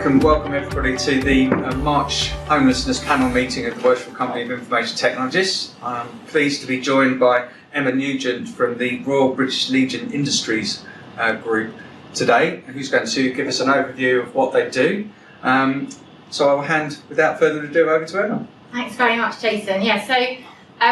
and welcome everybody to the March Homelessness panel meeting of the Worshipful Company of Information Technologists. I'm pleased to be joined by Emma Nugent from the Royal British Legion Industries group today, who's going to give us an overview of what they do. So I'll hand, without further ado, over to Emma. Thanks very much, Jason. Yeah, so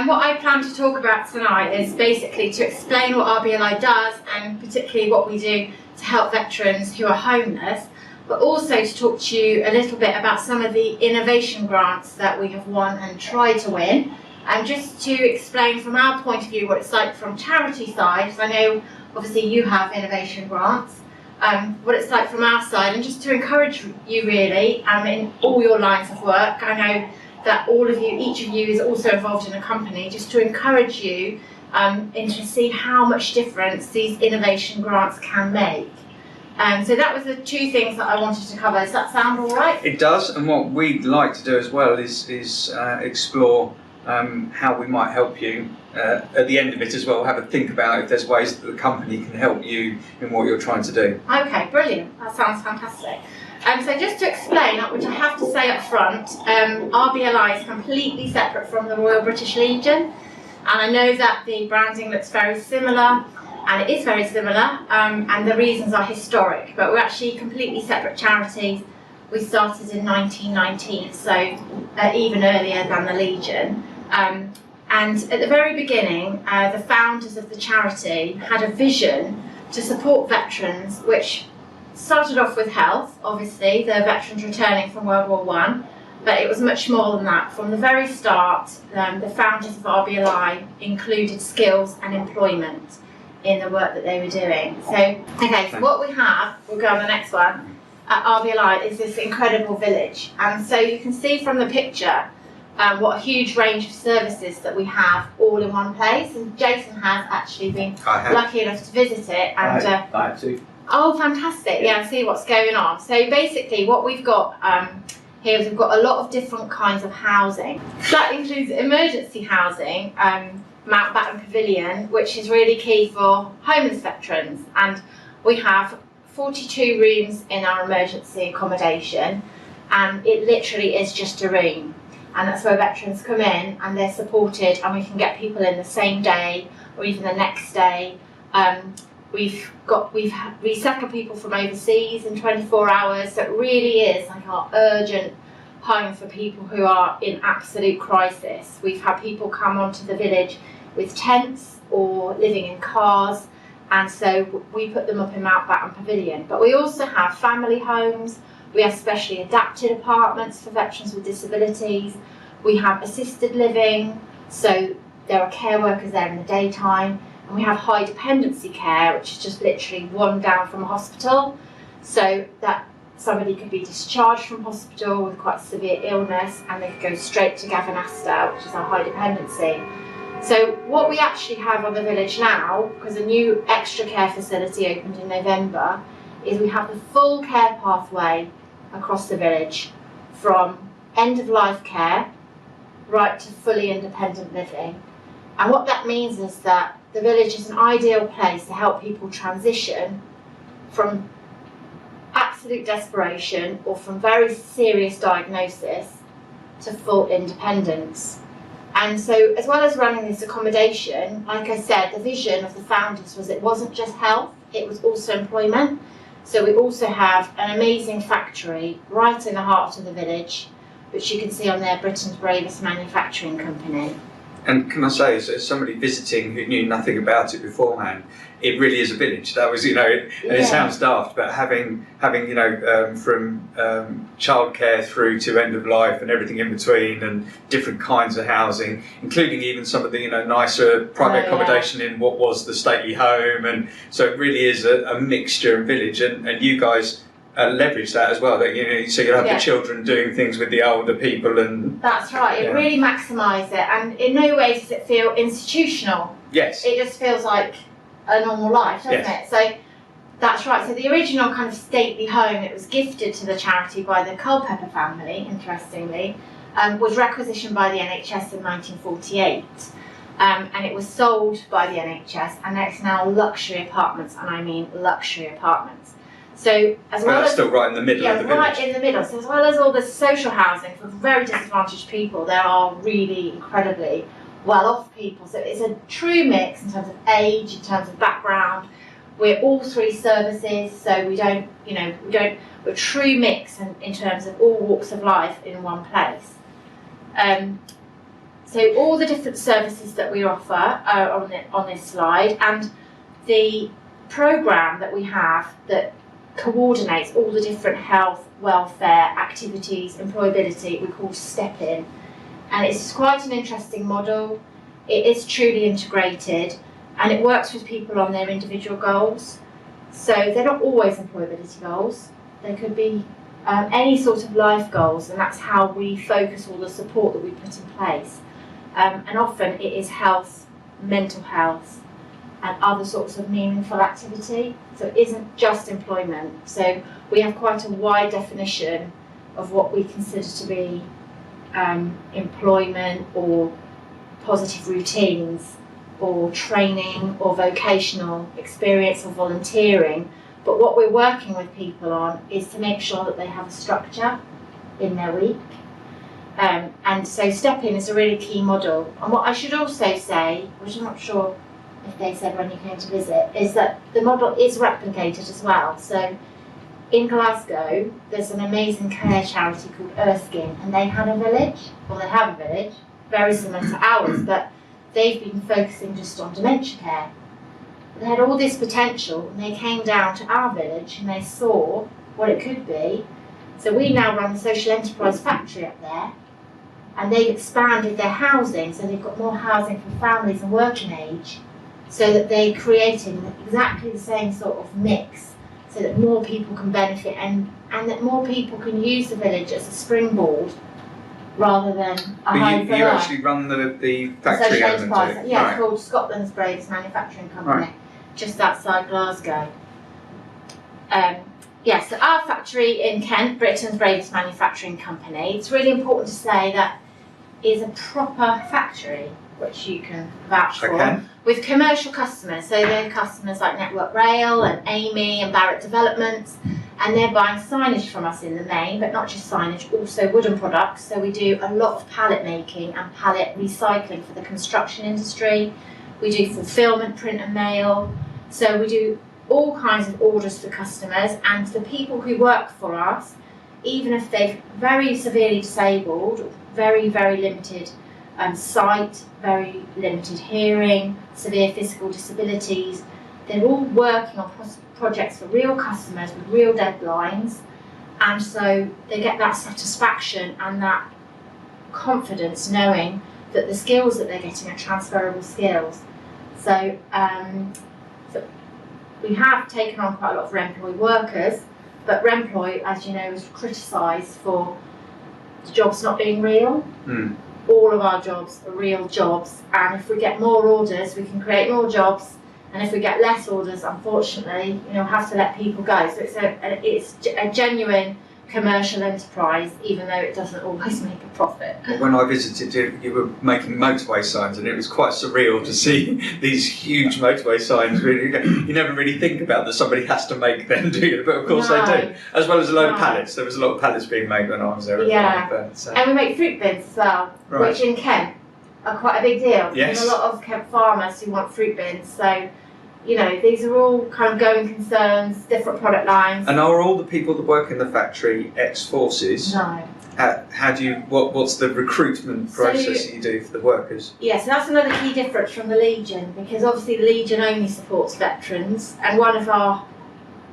what I plan to talk about tonight is basically to explain what RBLI does and particularly what we do to help veterans who are homeless, but also to talk to you a little bit about some of the innovation grants that we have won and tried to win, and just to explain from our point of view what it's like from charity side, because I know obviously you have innovation grants, what it's like from our side, and just to encourage you really in all your lines of work. I know that all of you, each of you is also involved in a company, just to encourage you and to see how much difference these innovation grants can make. So that was the two things that I wanted to cover. Does that sound all right? It does, and what we'd like to do as well is explore how we might help you at the end of it as well. Have a think about if there's ways that the company can help you in what you're trying to do. Okay, brilliant. That sounds fantastic. So just to explain, which I have to say up front, RBLI is completely separate from the Royal British Legion, and I know that the branding looks very similar, and it is very similar, and the reasons are historic, but we're actually completely separate charities. We started in 1919, so even earlier than the Legion. And at the very beginning, the founders of the charity had a vision to support veterans, which started off with health, obviously, the veterans returning from World War I, but it was much more than that. From the very start, the founders of RBLI included skills and employment in the work that they were doing. So, okay, so what we have, we'll go on the next one, at RBLI is this incredible village. And so you can see from the picture what a huge range of services that we have all in one place. And Jason has actually been lucky enough to visit it. And I have too. Oh, fantastic. Yeah, see what's going on. So basically what we've got here is we've got a lot of different kinds of housing. That includes emergency housing, Mountbatten Pavilion, which is really key for homeless veterans. And we have 42 rooms in our emergency accommodation, and it literally is just a room. And that's where veterans come in and they're supported, and we can get people in the same day or even the next day. We've resettled people from overseas in 24 hours, so it really is like our urgent home for people who are in absolute crisis. We've had people come onto the village with tents or living in cars, and so we put them up in Mountbatten Pavilion. But we also have family homes, we have specially adapted apartments for veterans with disabilities, we have assisted living, so there are care workers there in the daytime, and we have high dependency care, which is just literally one down from a hospital, so that somebody could be discharged from hospital with quite severe illness and they could go straight to Gavanasta, which is our high dependency. So what we actually have on the village now, because a new extra care facility opened in November, is we have the full care pathway across the village, from end of life care right to fully independent living. And what that means is that the village is an ideal place to help people transition from absolute desperation or from very serious diagnosis to full independence. And so, as well as running this accommodation, like I said, the vision of the founders was it wasn't just health, it was also employment. So we also have an amazing factory right in the heart of the village, which you can see on there, Britain's bravest manufacturing company. And can I say, as somebody visiting who knew nothing about it beforehand, it really is a village. That was, it sounds daft, but having from childcare through to end of life and everything in between, and different kinds of housing, including even some of the nicer private accommodation in what was the stately home, and so it really is a mixture of village, and you guys leverage that as well. That so you'll have the children doing things with the older people, and that's right. It really maximised it, and in no way does it feel institutional. Yes, it just feels like a normal life, doesn't it? So that's right. So the original kind of stately home, it was gifted to the charity by the Culpeper family, interestingly, was requisitioned by the NHS in 1948. And it was sold by the NHS, and it's now luxury apartments, and I mean luxury apartments. So as well as still right in the middle of the village. right in the middle. So as well as all the social housing for very disadvantaged people, there are really incredibly well-off people. So it's a true mix in terms of age, in terms of background. We're all three services, so we're a true mix in terms of all walks of life in one place. So all the different services that we offer are on this slide, and the programme that we have that coordinates all the different health, welfare, activities, employability, we call Step In. And it's quite an interesting model. It is truly integrated, and it works with people on their individual goals. So they're not always employability goals. They could be any sort of life goals, and that's how we focus all the support that we put in place. And often it is health, mental health, and other sorts of meaningful activity. So it isn't just employment. So we have quite a wide definition of what we consider to be employment or positive routines or training or vocational experience or volunteering. But what we're working with people on is to make sure that they have a structure in their week. And so Step In is a really key model. And what I should also say, which I'm not sure if they said when you came to visit, is that the model is replicated as well. So in Glasgow, there's an amazing care charity called Erskine, and they had a village, well they have a village, very similar to ours, but they've been focusing just on dementia care. They had all this potential, and they came down to our village and they saw what it could be. So we now run the social enterprise factory up there, and they've expanded their housing, so they've got more housing for families and working age, so that they're creating exactly the same sort of mix, so that more people can benefit and that more people can use the village as a springboard rather than a home for life. You actually run the factory element of it? Yeah, right. It's called Scotland's Bravest Manufacturing Company, right. Just outside Glasgow. So our factory in Kent, Britain's Bravest Manufacturing Company, it's really important to say that is a proper factory, which you can vouch for, with commercial customers. So they're customers like Network Rail and Amy and Barrett Developments, and they're buying signage from us in the main, but not just signage, also wooden products. So we do a lot of pallet making and pallet recycling for the construction industry. We do fulfillment, print and mail. So we do all kinds of orders for customers, and the people who work for us, even if they're very severely disabled, very, very limited sight, very limited hearing, severe physical disabilities, they're all working on projects for real customers with real deadlines, and so they get that satisfaction and that confidence knowing that the skills that they're getting are transferable skills. So we have taken on quite a lot of Remploy workers, but Remploy, as you know, is criticised for the jobs not being real. All of our jobs are real jobs, and if we get more orders, we can create more jobs, and if we get less orders, unfortunately, we'll have to let people go. So it's a genuine commercial enterprise, even though it doesn't always make a profit. When I visited you were making motorway signs, and it was quite surreal to see these huge motorway signs. Really, you never really think about that somebody has to make them, do you? But of course they do, as well as a load of pallets. There was a lot of pallets being made when I was there. And we make fruit bins as well, which in Kent are quite a big deal. Yes. There's a lot of Kent farmers who want fruit bins, so these are all kind of going concerns, different product lines. And are all the people that work in the factory ex-forces? No. How do you? What's the recruitment process that you do for the workers? Yes, so that's another key difference from the Legion, because obviously the Legion only supports veterans, and one of our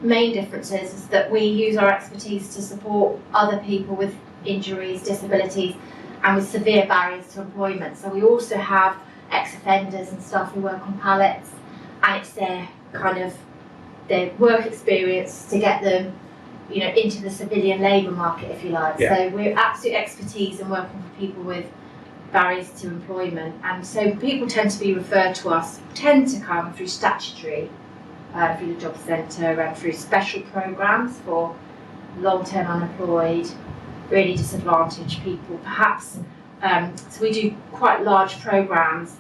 main differences is that we use our expertise to support other people with injuries, disabilities, and with severe barriers to employment. So we also have ex-offenders and staff who work on pallets, and it's their work experience to get them, into the civilian labour market, if you like. Yeah. So we're absolute expertise in working for people with barriers to employment, and so people tend to come through statutory, through the job centre, and through special programmes for long-term unemployed, really disadvantaged people, perhaps. So we do quite large programmes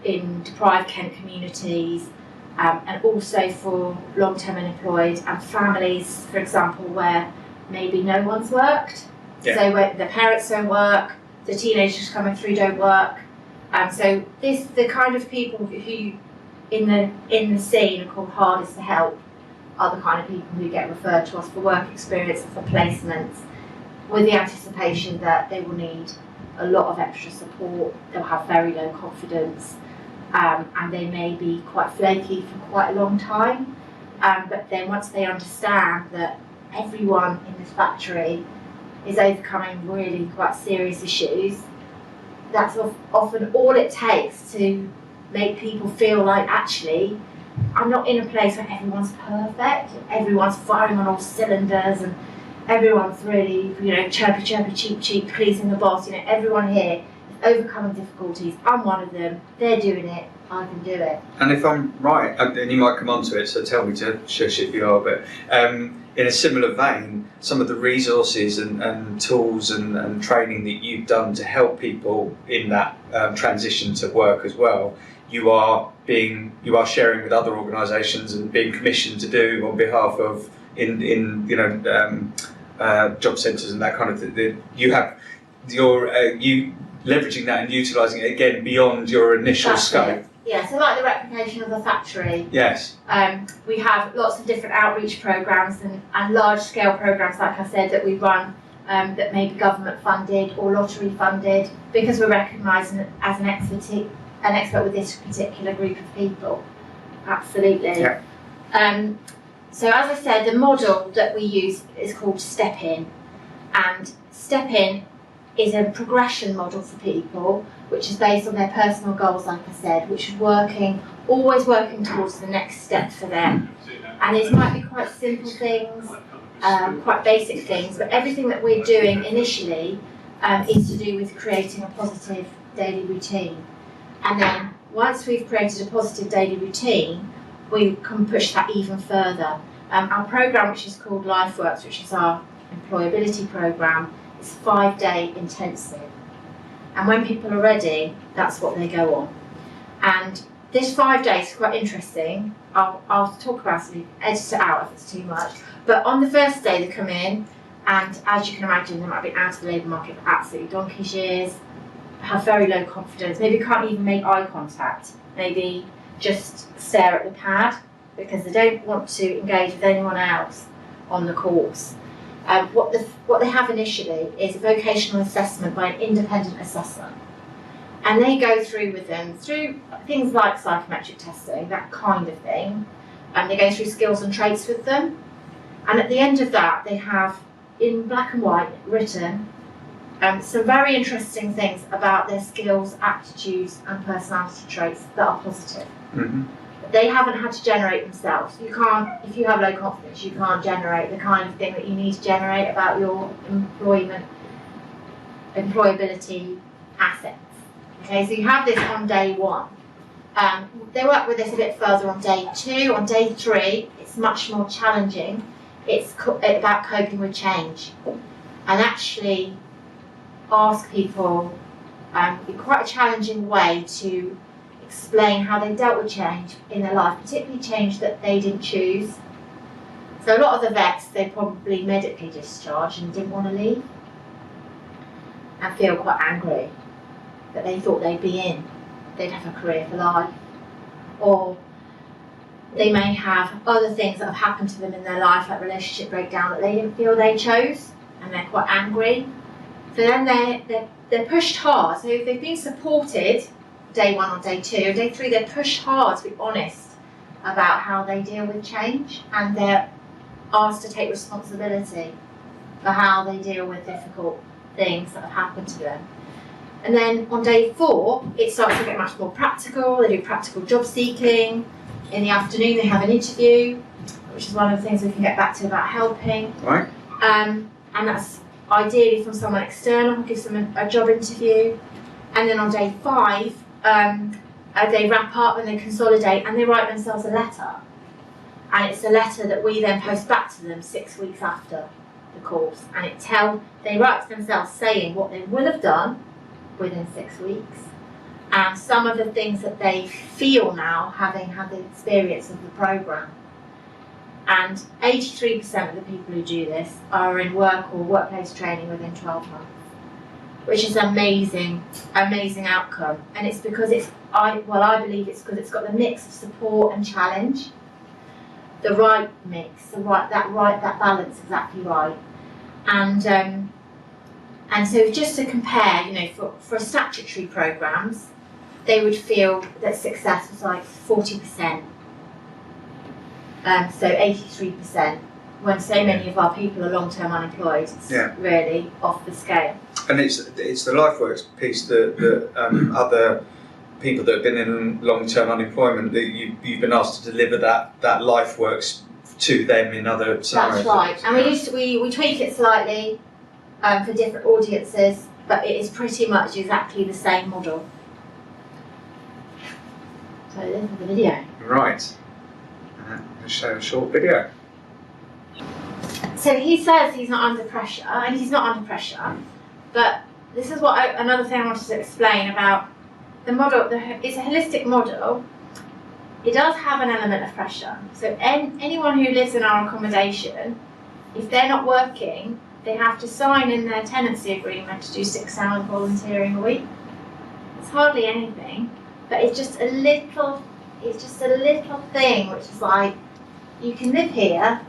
in deprived Kent communities, and also for long-term unemployed and families, for example, where maybe no one's worked. Yeah. So where the parents don't work, the teenagers coming through don't work. So the kind of people who in the scene are called hardest to help are the kind of people who get referred to us for work experience and for placements, with the anticipation that they will need a lot of extra support, they'll have very low confidence, and they may be quite flaky for quite a long time. But then once they understand that everyone in this factory is overcoming really quite serious issues, that's often all it takes to make people feel like, actually, I'm not in a place where everyone's perfect, everyone's firing on all cylinders, and everyone's really, chirpy, cheep, pleasing the boss. Everyone here is overcoming difficulties. I'm one of them. They're doing it. I can do it. And if I'm right, and you might come on to it, so tell me to shush if you are, but in a similar vein, some of the resources and tools and training that you've done to help people in that transition to work as well, you are sharing with other organisations and being commissioned to do on behalf of job centres and that kind of thing. You leveraging that and utilising it again beyond your initial scope. Yeah, so like the replication of the factory. Yes. We have lots of different outreach programmes and large-scale programmes, like I said, that we run that may be government funded or lottery funded, because we're recognised as an expert with this particular group of people. Absolutely. Yeah. So as I said, the model that we use is called Step In, and Step In is a progression model for people, which is based on their personal goals, like I said, which is always working towards the next step for them. And these might be quite simple things, quite basic things, but everything that we're doing initially is to do with creating a positive daily routine. And then once we've created a positive daily routine, we can push that even further. Our programme, which is called LifeWorks, which is our employability programme, is 5-day intensive. And when people are ready, that's what they go on. And this 5 days is quite interesting. I'll talk about it, edit it out if it's too much. But on the first day they come in, and as you can imagine, they might be out of the labour market for absolutely donkey's years, have very low confidence, maybe can't even make eye contact, maybe just stare at the pad because they don't want to engage with anyone else on the course. What they have initially is a vocational assessment by an independent assessor. And they go through with them through things like psychometric testing, that kind of thing. And they go through skills and traits with them. And at the end of that, they have, in black and white, written some very interesting things about their skills, aptitudes, and personality traits that are positive. Mm-hmm. They haven't had to generate themselves. You can't, if you have low confidence, you can't generate the kind of thing that you need to generate about your employability assets. Okay, so you have this on day one. They work with this a bit further on day 2. On day 3, it's much more challenging. It's about coping with change, and actually ask people in quite a challenging way to explain how they dealt with change in their life, particularly change that they didn't choose. So a lot of the vets, they probably medically discharged and didn't want to leave and feel quite angry that they thought they'd be in, they'd have a career for life. Or they may have other things that have happened to them in their life, like relationship breakdown, that they didn't feel they chose, and they're quite angry. So then they're pushed hard. So if they've been supported day 1 or day 2, day 3, they're pushed hard to be honest about how they deal with change, and they're asked to take responsibility for how they deal with difficult things that have happened to them. And then on day 4, it starts to get much more practical. They do practical job seeking. In the afternoon, they have an interview, which is one of the things we can get back to about helping. Right. And that's ideally from someone external who gives them a job interview. And then on day 5, they wrap up and they consolidate and they write themselves a letter. And it's a letter that we then post back to them 6 weeks after the course. And they write to themselves saying what they will have done within 6 weeks and some of the things that they feel now, having had the experience of the programme. And 83% of the people who do this are in work or workplace training within 12 months, which is an amazing outcome. And it's because I believe it's because it's got the mix of support and challenge, the right mix, that balance exactly right. And so just to compare, for statutory programmes, they would feel that success was like 40%. So 83%, when so many of our people are long-term unemployed, it's really off the scale. And it's the LifeWorks piece that other people that have been in long-term unemployment, that you've been asked to deliver that LifeWorks to them in other scenarios. That's right, and we tweak it slightly for different audiences, but it is pretty much exactly the same model. So this is the video. Right. I'm going to show a short video. So he says he's not under pressure, and he's not under pressure, but this is another thing I wanted to explain about the model. It's a holistic model. It does have an element of pressure. So anyone who lives in our accommodation, if they're not working, they have to sign in their tenancy agreement to do 6 hours volunteering a week. It's hardly anything, but it's just a little thing which is like, you can live here,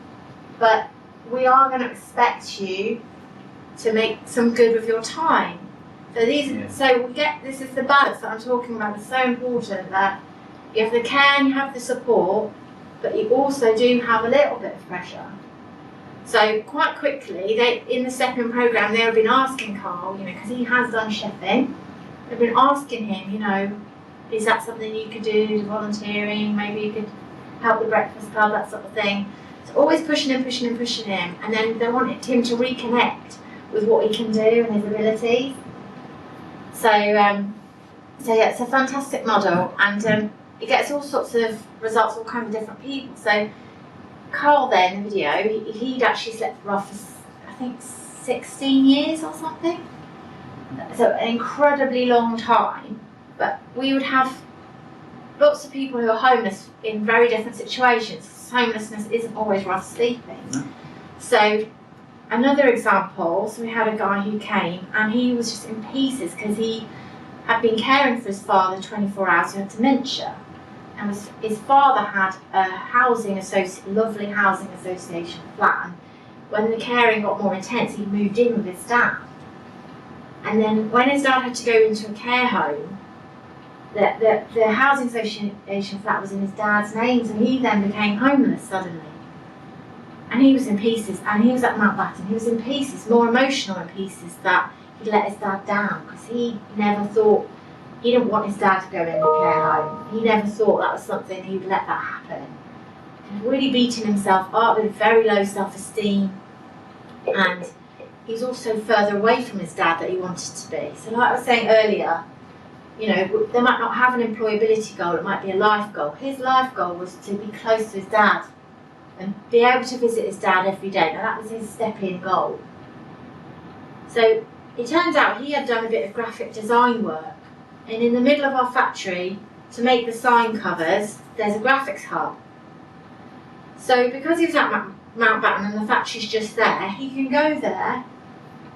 but we are going to expect you to make some good with your time. So this is the balance that I'm talking about. It's so important that you have the care and you have the support, but you also do have a little bit of pressure. So quite quickly, in the stepping programme, they have been asking Carl, because he has done chefing, they've been asking him, is that something you could do, volunteering, maybe you could help the breakfast club, that sort of thing. So always pushing him, and then they wanted him to reconnect with what he can do and his abilities. So it's a fantastic model, and it gets all sorts of results, all kinds of different people. So Carl then, in the video, he'd actually slept rough for, I think, 16 years or something. So an incredibly long time. But we would have lots of people who are homeless in very different situations. Homelessness isn't always rough sleeping. No. So another example, so we had a guy who came and he was just in pieces because he had been caring for his father 24 hours who had dementia. And his father had a lovely housing association flat. When the caring got more intense, he moved in with his dad. And then when his dad had to go into a care home, the housing association flat was in his dad's name, so he then became homeless suddenly. And he was in pieces, and he was at Mountbatten. He was in pieces, more emotional in pieces, that he'd let his dad down, because he didn't want his dad to go in the care home. He never thought that was something he'd let that happen. He was really beating himself up with very low self-esteem, and he was also further away from his dad that he wanted to be. So like I was saying earlier, they might not have an employability goal, it might be a life goal. His life goal was to be close to his dad and be able to visit his dad every day. Now that was his step-in goal. So it turns out he had done a bit of graphic design work, and in the middle of our factory, to make the sign covers, there's a graphics hub. So because he was at Mountbatten and the factory's just there, he can go there.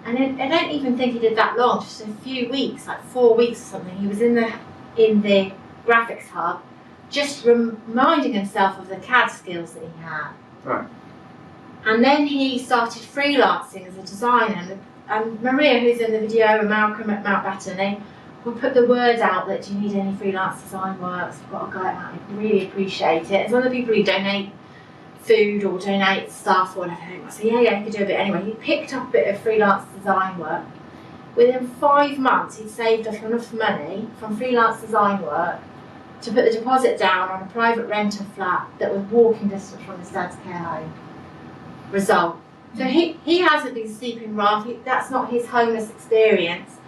And I don't even think he did that long, just a few weeks, like 4 weeks or something. He was in the graphics hub, just reminding himself of the CAD skills that he had. Right. And then he started freelancing as a designer. And Maria, who's in the video, and Malcolm at Mountbatten, they will put the word out that, do you need any freelance design works? We've got a guy out there, I really appreciate it. It's one of the people who donate food or donate stuff or whatever. So yeah, he could do a bit anyway. He picked up a bit of freelance design work. Within 5 months, he'd saved up enough money from freelance design work to put the deposit down on a private rental flat that was walking distance from his dad's care home. Result. So he hasn't been sleeping rough. That's not his homeless experience.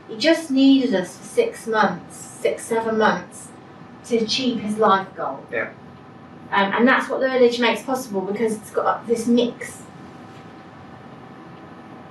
He just needed us for 6 months, 7 months, to achieve his life goal. Yeah. And that's what the village makes possible, because it's got this mix.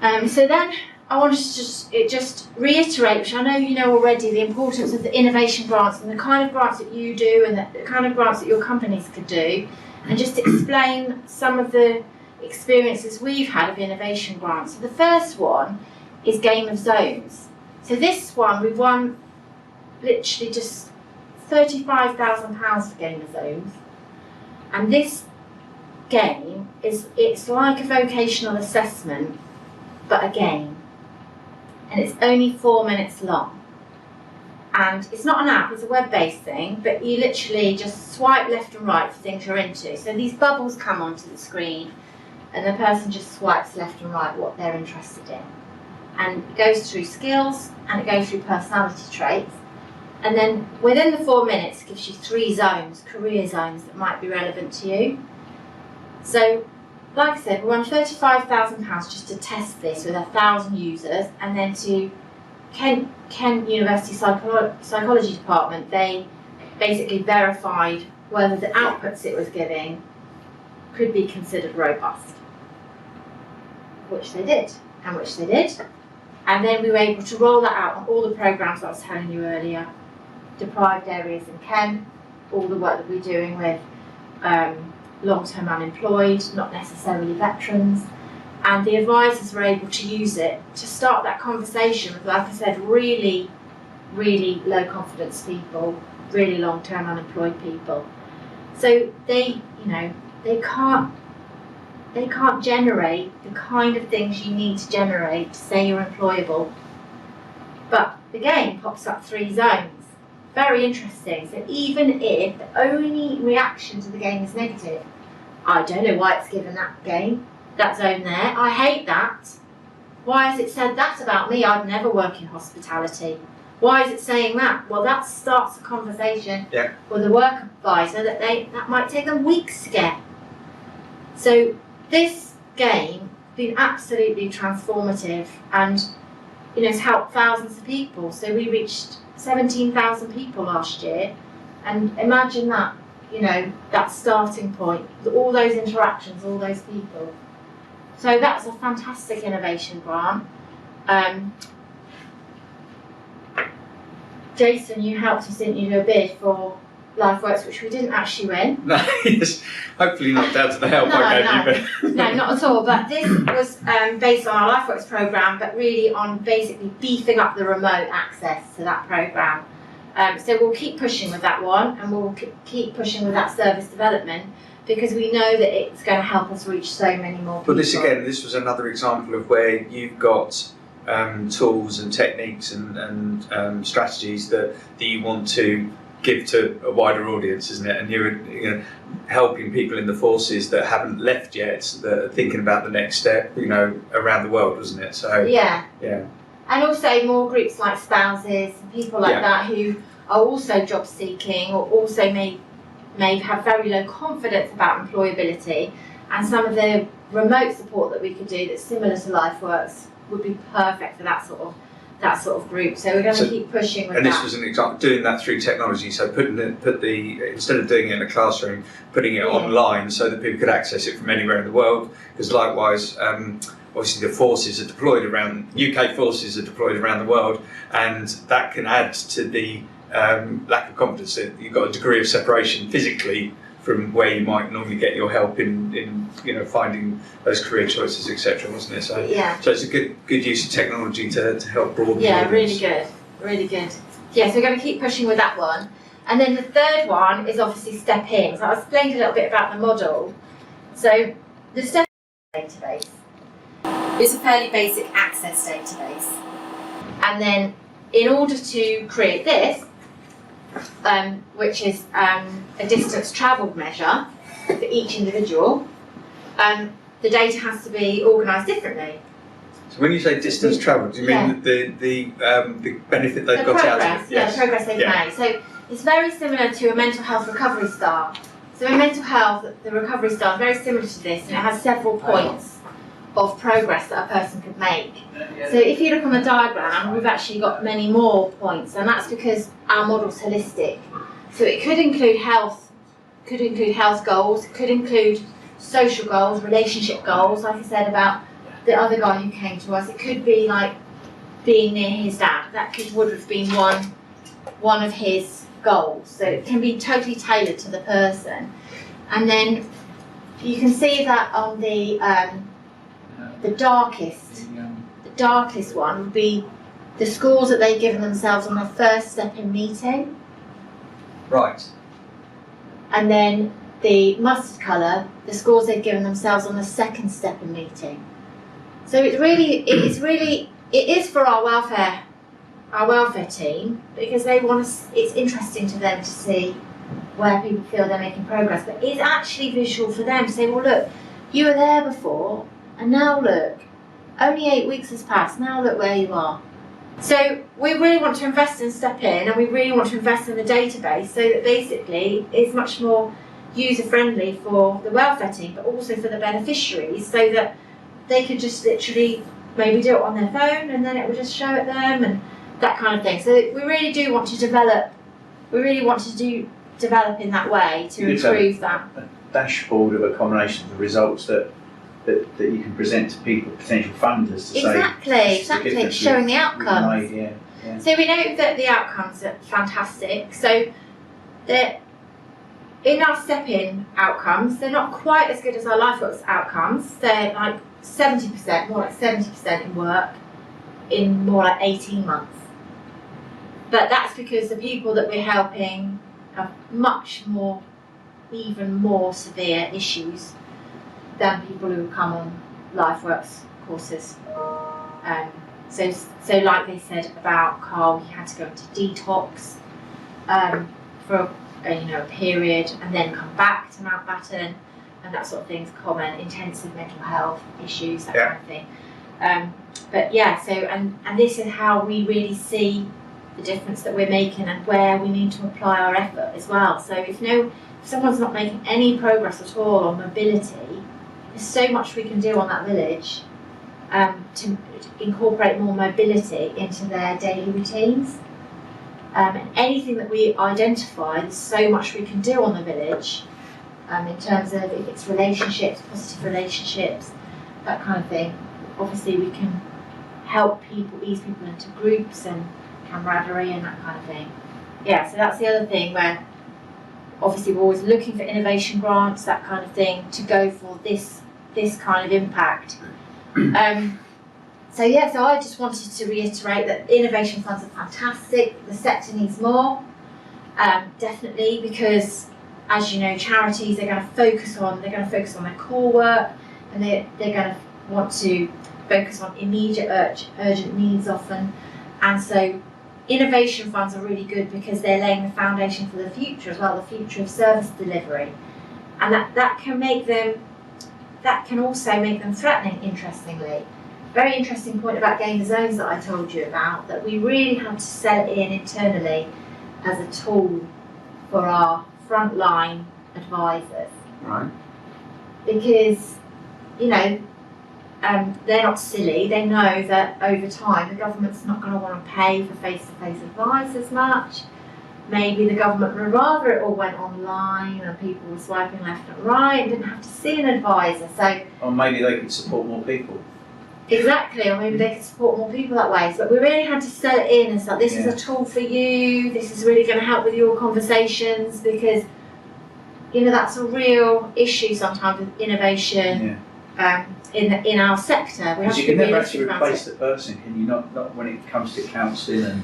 So then I wanted to just reiterate, which I know you know already, the importance of the innovation grants and the kind of grants that you do and the kind of grants that your companies could do, and just explain some of the experiences we've had of innovation grants. So the first one is Game of Zones. So this one we've won literally just £35,000 for Game of Zones, and this game it's like a vocational assessment but a game, and it's only 4 minutes long, and it's not an app, it's a web-based thing, but you literally just swipe left and right for things you're into. So these bubbles come onto the screen and the person just swipes left and right what they're interested in, and it goes through skills and it goes through personality traits, and then within the 4 minutes it gives you 3 zones, career zones that might be relevant to you. So like I said, we won £35,000 just to test this with 1,000 users, and then to Kent University Psychology Department, they basically verified whether the outputs it was giving could be considered robust, which they did, and then we were able to roll that out on all the programmes I was telling you earlier, deprived areas in Kent, all the work that we're doing with long-term unemployed, not necessarily veterans, and the advisors were able to use it to start that conversation with, like I said, really, really low confidence people, really long-term unemployed people. So they can't generate the kind of things you need to generate to say you're employable. But the game pops up 3 zones. Very interesting. So even if the only reaction to the game is negative, I don't know why it's given that zone there. I hate that. Why has it said that about me? I'd never work in hospitality. Why is it saying that? Well, that starts a conversation with a work advisor that might take them weeks to get. So this game has been absolutely transformative, and it's helped thousands of people. So we reached 17,000 people last year, and imagine that, that starting point, all those interactions, all those people. So that's a fantastic innovation grant. Jason, you helped us, didn't you, do a bid for LifeWorks, which we didn't actually win. No, yes. Hopefully not down to the help I gave you. No, not at all. But this was based on our LifeWorks programme, but really on basically beefing up the remote access to that programme. So we'll keep pushing with that one, and we'll keep pushing with that service development, because we know that it's going to help us reach so many more people. But this was another example of where you've got tools and techniques and strategies that you want to give to a wider audience, isn't it? And you're helping people in the forces that haven't left yet, that are thinking about the next step, around the world, wasn't it? So yeah. And also more groups like spouses and people like that who are also job seeking, or also may have very low confidence about employability, and some of the remote support that we could do that's similar to LifeWorks would be perfect for that sort of group. So we're going to keep pushing with that. And this was an example, doing that through technology. So instead of doing it in a classroom, putting it online so that people could access it from anywhere in the world. Because likewise, obviously the forces are deployed around, UK forces are deployed around the world, and that can add to the lack of confidence. You've got a degree of separation physically from where you might normally get your help in finding those career choices, etc., wasn't it? So it's a good use of technology to help broaden. Really good. Yeah, so we're going to keep pushing with that one. And then the third one is obviously Step In. So I explained a little bit about the model. So the Step In database is a fairly basic access database. And then in order to create this, which is a distance travelled measure for each individual, the data has to be organised differently. So when you say distance travelled, do you mean the benefit they've got out of it? Yes. The progress they've made. So it's very similar to a mental health recovery star. So in mental health, the recovery star is very similar to this, and it has several points of progress that a person could make. So if you look on the diagram, we've actually got many more points, and that's because our model's holistic. So it could include health goals, it could include social goals, relationship goals, like I said about the other guy who came to us, it could be like being near his dad. That would have been one of his goals. So it can be totally tailored to the person. And then you can see that on the darkest one would be the scores that they've given themselves on their first step in meeting. Right. And then the mustard colour, the scores they've given themselves on the second step in meeting. So it is for our welfare team, because they want to. It's interesting to them to see where people feel they're making progress, but it's actually visual for them to say, well, look, you were there before, and now look, only 8 weeks has passed. Now look where you are. So we really want to invest in Step In, and we really want to invest in the database so that basically it's much more user-friendly for the welfare team, but also for the beneficiaries, so that they could just literally maybe do it on their phone and then it would just show it them and that kind of thing. So we really do want to develop, develop in that way to improve that. A dashboard of a combination of the results that you can present to people, potential funders, to Exactly, showing the outcomes. Yeah. So we know that the outcomes are fantastic. So in our step-in outcomes, they're not quite as good as our LifeWorks outcomes. They're like 70%, more like 70% in work in more like 18 months. But that's because the people that we're helping have much more, even more severe issues than people who come on LifeWorks courses. So like they said about Carl, he had to go into detox for a period and then come back to Mountbatten, and that sort of thing's common, intensive mental health issues, that kind of thing. But yeah, so and this is how we really see the difference that we're making and where we need to apply our effort as well. So if someone's not making any progress at all on mobility, there's so much we can do on that village to incorporate more mobility into their daily routines. And anything that we identify, there's so much we can do on the village in terms of if it's relationships, positive relationships, that kind of thing. Obviously we can help people, ease people into groups and camaraderie and that kind of thing. Yeah, so that's the other thing where obviously we're always looking for innovation grants, that kind of thing, to go for this kind of impact. So I just wanted to reiterate that innovation funds are fantastic. The sector needs more, definitely, because as you know, charities are going to focus on their core work, and they're going to want to focus on immediate urgent needs often, and so innovation funds are really good because they're laying the foundation for the future as well, the future of service delivery, and that can also make them threatening. Interestingly, very interesting point about game zones that I told you about, that we really had to sell it in internally as a tool for our frontline advisors. Right. Because, they're not silly. They know that over time the government's not going to want to pay for face-to-face advice as much. Maybe the government would rather it all went online and people were swiping left and right and didn't have to see an advisor. So, or maybe they could support more people. Exactly, or maybe they could support more people that way. But we really had to sell it in and say, this is a tool for you, this is really going to help with your conversations, because that's a real issue sometimes with innovation in our sector. Because you can never actually replace the person, can you? Not when it comes to counselling and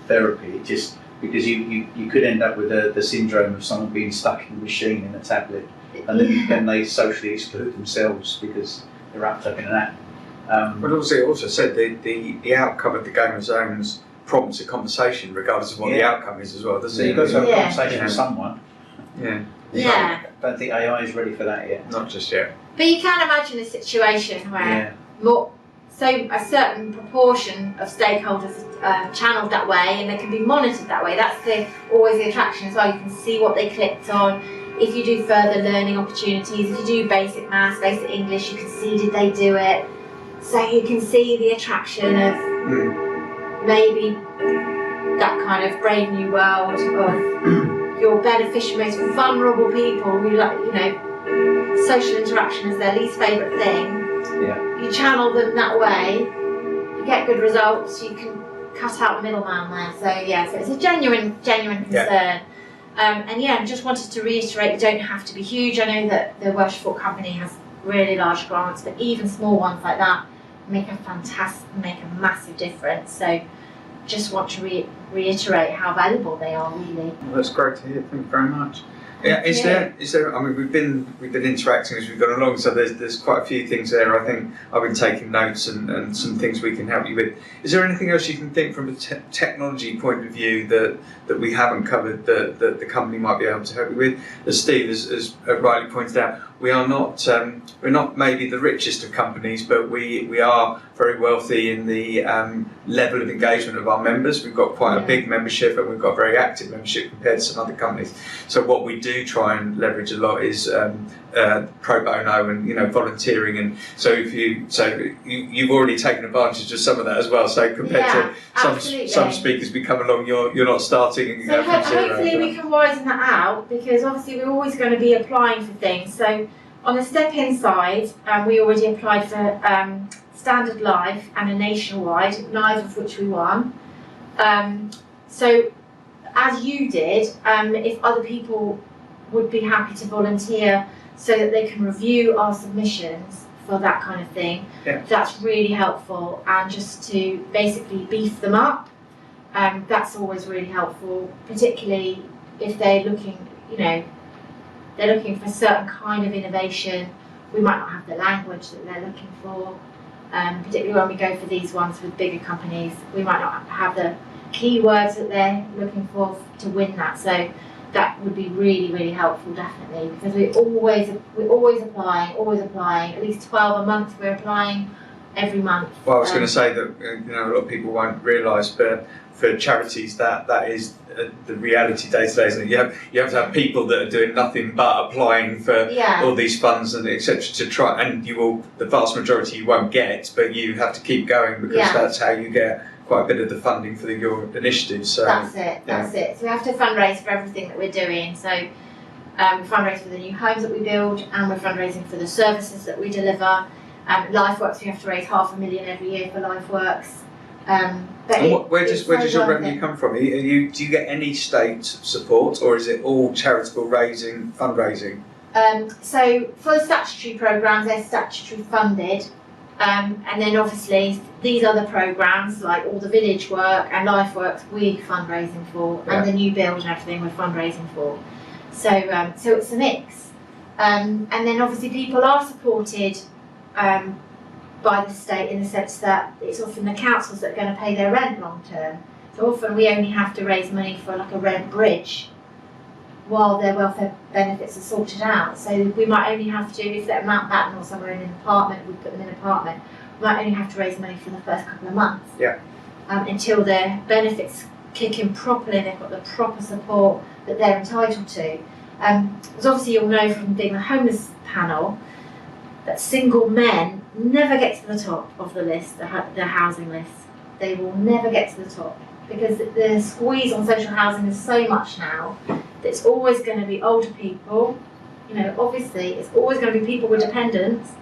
therapy, just because you could end up with the syndrome of someone being stuck in a machine in a tablet, and then they socially exclude themselves because they're wrapped up in an app. But it also said the outcome of the game of zones prompts a conversation regardless of what the outcome is as well, doesn't so it? You've got to have a conversation with someone. Yeah. Yeah. I don't think AI is ready for that yet. Not just yet. But you can imagine a situation where a certain proportion of stakeholders are channeled that way, and they can be monitored that way. That's always the attraction as well. You can see what they clicked on. If you do further learning opportunities, if you do basic maths, basic English, you can see, did they do it? So you can see the attraction of maybe that kind of brave new world of your beneficial, most vulnerable people who social interaction is their least favourite thing. you channel them that way, you get good results, you can cut out the middleman there. So it's a genuine concern. And just wanted to reiterate, we don't have to be huge. I know that the Welsh Sport Company has really large grants, but even small ones like that make a massive difference. So just want to reiterate how valuable they are, really. Well, that's great to hear. Thank you very much. Yeah, is there? I mean, we've been interacting as we've gone along, so there's quite a few things there. I think I've been taking notes and some things we can help you with. Is there anything else you can think from a technology point of view that we haven't covered that the company might be able to help you with? As Steve has rightly pointed out, we are not we're not maybe the richest of companies, but we are very wealthy in the level of engagement of our members. We've got quite a big membership, and we've got very active membership compared to some other companies. So what we do try and leverage a lot is pro bono and volunteering, and so you've already taken advantage of some of that as well. So compared to some speakers we come along, you're not starting. So hopefully we can widen that out, because obviously we're always going to be applying for things. So on the step-in side, we already applied for Standard Life and a nationwide, neither of which we won. So as you did, if other people would be happy to volunteer so that they can review our submissions for that kind of thing, that's really helpful. And just to basically beef them up, that's always really helpful, particularly if they're looking, they're looking for a certain kind of innovation. We might not have the language that they're looking for, particularly when we go for these ones with bigger companies. We might not have the keywords that they're looking for to win that. So that would be really, really helpful, definitely, because we're always applying. At least 12 a month we're applying every month. Well, I was going to say that a lot of people won't realise, but for charities that is the reality day to day, isn't it? You have to have people that are doing nothing but applying for all these funds and etc. to try, and the vast majority you won't get, but you have to keep going, because that's how you get quite a bit of the funding for your initiatives. So that's it. So we have to fundraise for everything that we're doing. So we fundraise for the new homes that we build, and we're fundraising for the services that we deliver. LifeWorks, we have to raise $500,000 every year for LifeWorks. Where does your revenue come from? Do you get any state support, or is it all charitable fundraising? So for the statutory programmes, they're statutory funded, and then obviously these other programmes like all the village work and LifeWorks we're fundraising for, and the new build and everything we're fundraising for. So it's a mix, and then obviously people are supported by the state, in the sense that it's often the councils that are going to pay their rent long term. So often we only have to raise money for like a rent bridge while their welfare benefits are sorted out. So we might only have to, if they're at Mountbatten or somewhere in an apartment, we put them in an apartment, we might only have to raise money for the first couple of months. Until their benefits kick in properly and they've got the proper support that they're entitled to. Because obviously you'll know from being the homeless panel that single men never get to the top of the list, the housing list. They will never get to the top, because the squeeze on social housing is so much now that it's always going to be older people. Obviously, it's always going to be people with dependents.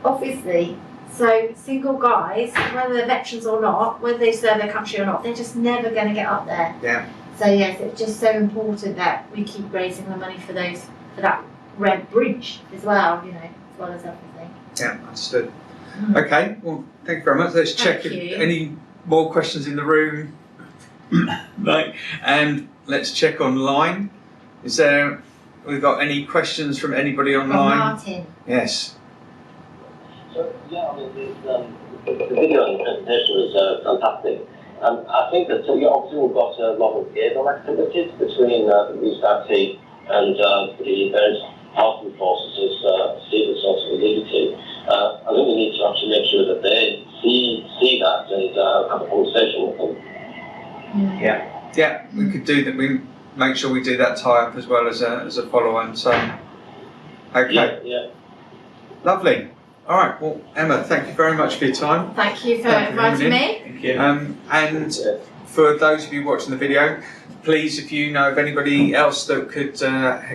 Obviously, so single guys, whether they're veterans or not, whether they serve their country or not, they're just never going to get up there. So yes, it's just so important that we keep raising the money for that rent bridge as well. As well as everything. Yeah, understood. Okay, well, thank you very much. Let's check if any more questions in the room. And let's check online. We've got any questions from anybody online? Martin. Yes. So, the video and the presentation was fantastic. I think that you obviously we've got a lot of liaison activities between the RBLI and the various housing forces, as Steve has also alluded to. I think we need to actually make sure that they see that and have a conversation with them. Yeah, we could do that. We make sure we do that tie-up as well as a follow-on. So, okay. Yeah. Lovely. All right. Well, Emma, thank you very much for your time. Thank you for inviting me. Thank you. And for those of you watching the video, please, if you know of anybody else that could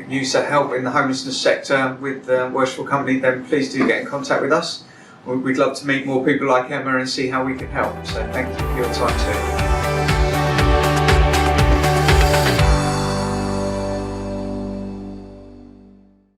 use the help in the homelessness sector with the Worshipful Company, then please do get in contact with us. We'd love to meet more people like Emma and see how we can help. So thank you for your time too.